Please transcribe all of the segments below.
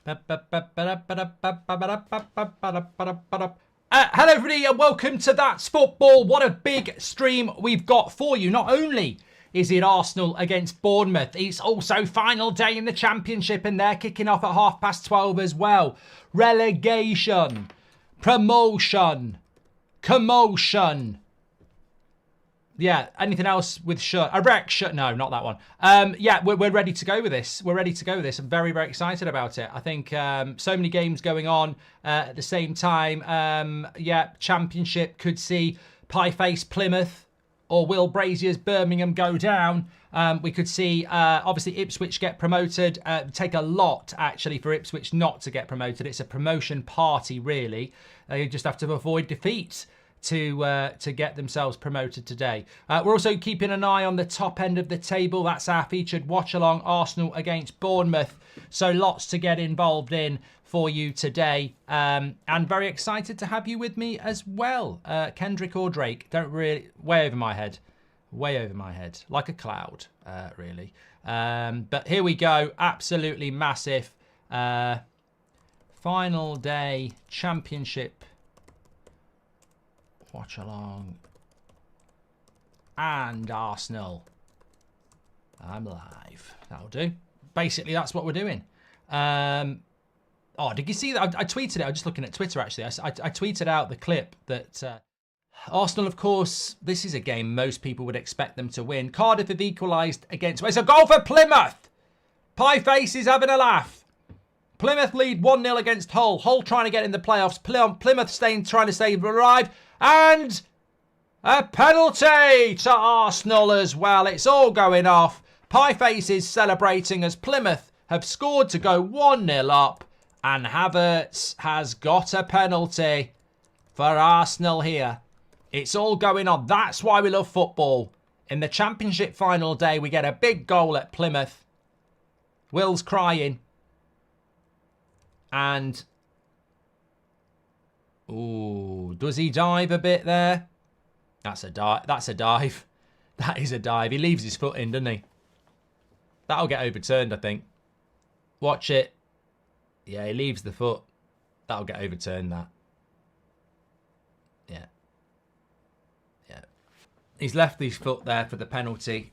Hello everybody and welcome to That's Football. What a big stream we've got for you. Not only is it Arsenal against Bournemouth, it's also final day in the Championship and they're kicking off at 12:30 as well. Relegation, promotion, commotion. Yeah, anything else with shirt? A wreck shirt? No, not that one. Yeah, we're ready to go with this. We're ready to go with this. I'm very, very excited about it. I think so many games going on at the same time. Yeah, Championship could see pie-face Plymouth or Will Brazier's Birmingham go down. We could see, obviously, Ipswich get promoted. Take a lot, actually, for Ipswich not to get promoted. It's a promotion party, really. You just have to avoid defeat to get themselves promoted today. We're also keeping an eye on the top end of the table. That's our featured watch along, Arsenal against Bournemouth. So lots to get involved in for you today. And very excited to have you with me as well. Kendrick or Drake, don't really, way over my head, like a cloud, really. But here we go, absolutely massive. Final day, Championship watch along, and Arsenal. I'm live. That'll do. Basically, that's what we're doing. Oh, did you see that? I tweeted it. I'm just looking at Twitter, actually. I tweeted out the clip that Arsenal, of course, this is a game most people would expect them to win. Cardiff have equalised against... It's a goal for Plymouth! Pieface is having a laugh. Plymouth lead 1-0 against Hull. Hull trying to get in the playoffs. Plymouth trying to stay alive. And a penalty to Arsenal as well. It's all going off. Pieface is celebrating as Plymouth have scored to go 1-0 up. And Havertz has got a penalty for Arsenal here. It's all going on. That's why we love football. In the Championship final day, we get a big goal at Plymouth. Will's crying. And... ooh, does he dive a bit there? That's a dive. That's a dive. That is a dive. He leaves his foot in, doesn't he? That'll get overturned, I think. Watch it. Yeah, he leaves the foot. That'll get overturned, that. Yeah. Yeah. He's left his foot there for the penalty.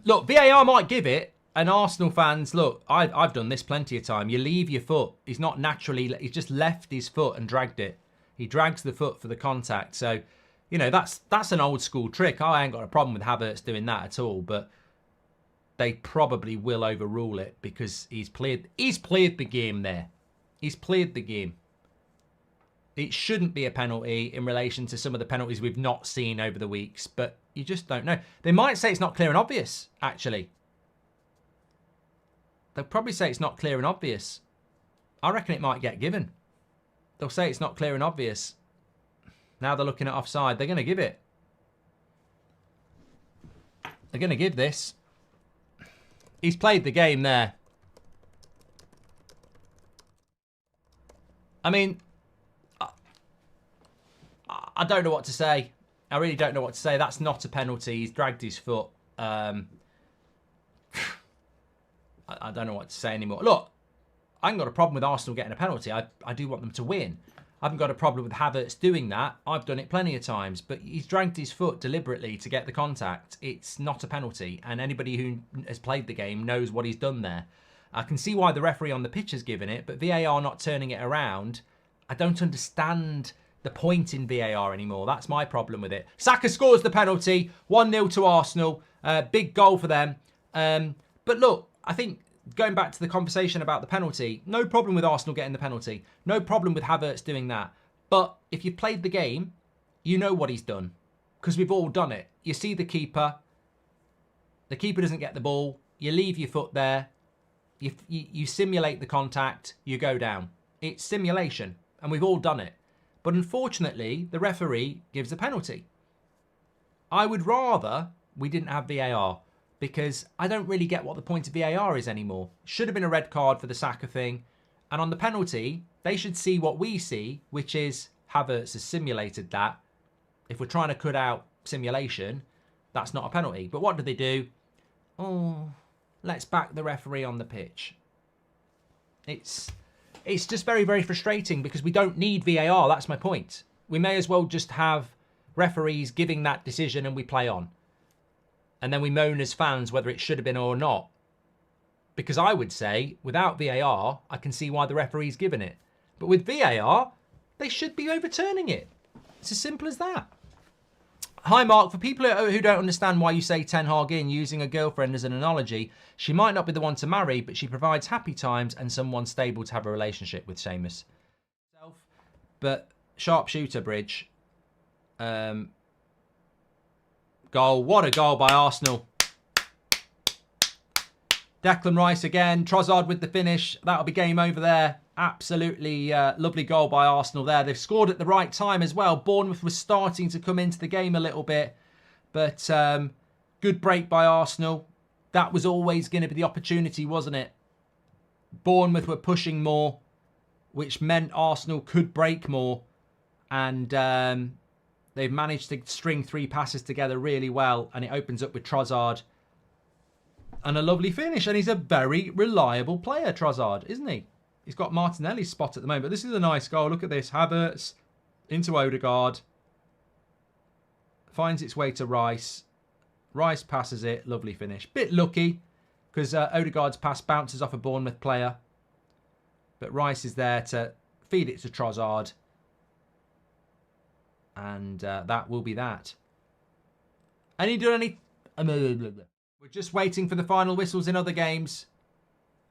Look, VAR might give it. And Arsenal fans, look, I've done this plenty of time. You leave your foot. He's not naturally... He's just left his foot and dragged it. He drags the foot for the contact. So, you know, that's an old school trick. I ain't got a problem with Havertz doing that at all. But they probably will overrule it because he's played the game there. He's played the game. It shouldn't be a penalty in relation to some of the penalties we've not seen over the weeks. But you just don't know. They might say it's not clear and obvious, actually. They'll probably say it's not clear and obvious. I reckon it might get given. They'll say it's not clear and obvious. Now they're looking at offside. They're going to give it. They're going to give this. He's played the game there. I mean, I don't know what to say. I really don't know what to say. That's not a penalty. He's dragged his foot. I don't know what to say anymore. Look, I haven't got a problem with Arsenal getting a penalty. I do want them to win. I haven't got a problem with Havertz doing that. I've done it plenty of times. But he's dragged his foot deliberately to get the contact. It's not a penalty. And anybody who has played the game knows what he's done there. I can see why the referee on the pitch has given it. But VAR not turning it around, I don't understand the point in VAR anymore. That's my problem with it. Saka scores the penalty. 1-0 to Arsenal. Big goal for them. But look, I think going back to the conversation about the penalty, no problem with Arsenal getting the penalty. No problem with Havertz doing that. But if you've played the game, you know what he's done. Because we've all done it. You see the keeper. The keeper doesn't get the ball. You leave your foot there. You simulate the contact. You go down. It's simulation. And we've all done it. But unfortunately, the referee gives a penalty. I would rather we didn't have VAR. Because I don't really get what the point of VAR is anymore. Should have been a red card for the Saka thing. And on the penalty, they should see what we see, which is Havertz has simulated that. If we're trying to cut out simulation, that's not a penalty. But what do they do? Oh, let's back the referee on the pitch. It's It's just very, very frustrating because we don't need VAR. That's my point. We may as well just have referees giving that decision and we play on. And then we moan as fans whether it should have been or not. Because I would say, without VAR, I can see why the referee's given it. But with VAR, they should be overturning it. It's as simple as that. Hi, Mark. For people who don't understand why you say Ten Hag in, using a girlfriend as an analogy, she might not be the one to marry, but she provides happy times and someone stable to have a relationship with. Seamus. But sharpshooter, Bridge. Goal. What a goal by Arsenal. Declan Rice again. Trossard with the finish. That'll be game over there. Absolutely lovely goal by Arsenal there. They've scored at the right time as well. Bournemouth was starting to come into the game a little bit. But good break by Arsenal. That was always going to be the opportunity, wasn't it? Bournemouth were pushing more, which meant Arsenal could break more. And they've managed to string 3 passes together really well. And it opens up with Trossard. And a lovely finish. And he's a very reliable player, Trossard, isn't he? He's got Martinelli's spot at the moment. But this is a nice goal. Look at this. Havertz into Odegaard. Finds its way to Rice. Rice passes it. Lovely finish. Bit lucky because Odegaard's pass bounces off a Bournemouth player. But Rice is there to feed it to Trossard. And that will be that. Any done any... We're just waiting for the final whistles in other games.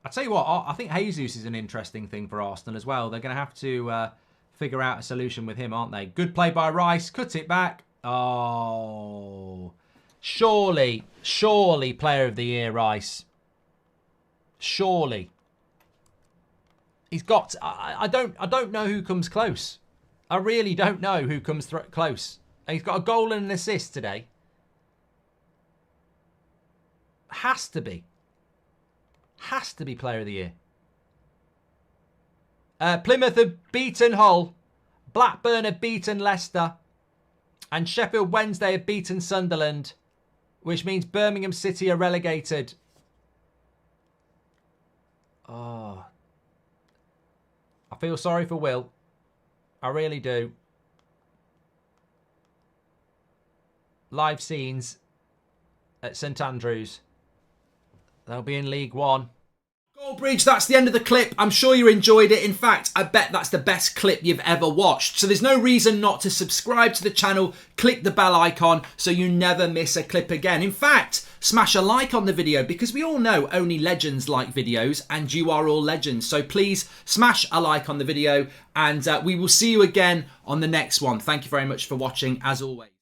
I tell you what, I think Jesus is an interesting thing for Arsenal as well. They're going to have to figure out a solution with him, aren't they? Good play by Rice. Cut it back. Oh, surely player of the year, Rice. Surely. He's got... I don't know who comes close. I really don't know who comes close. And he's got a goal and an assist today. Has to be. Has to be player of the year. Plymouth have beaten Hull. Blackburn have beaten Leicester. And Sheffield Wednesday have beaten Sunderland. Which means Birmingham City are relegated. Oh. I feel sorry for Will. I really do. Live scenes at St Andrews. They'll be in League One. Goldbridge, that's the end of the clip. I'm sure you enjoyed it. In fact, I bet that's the best clip you've ever watched. So there's no reason not to subscribe to the channel. Click the bell icon so you never miss a clip again. In fact, smash a like on the video because we all know only legends like videos and you are all legends. So please smash a like on the video and we will see you again on the next one. Thank you very much for watching as always.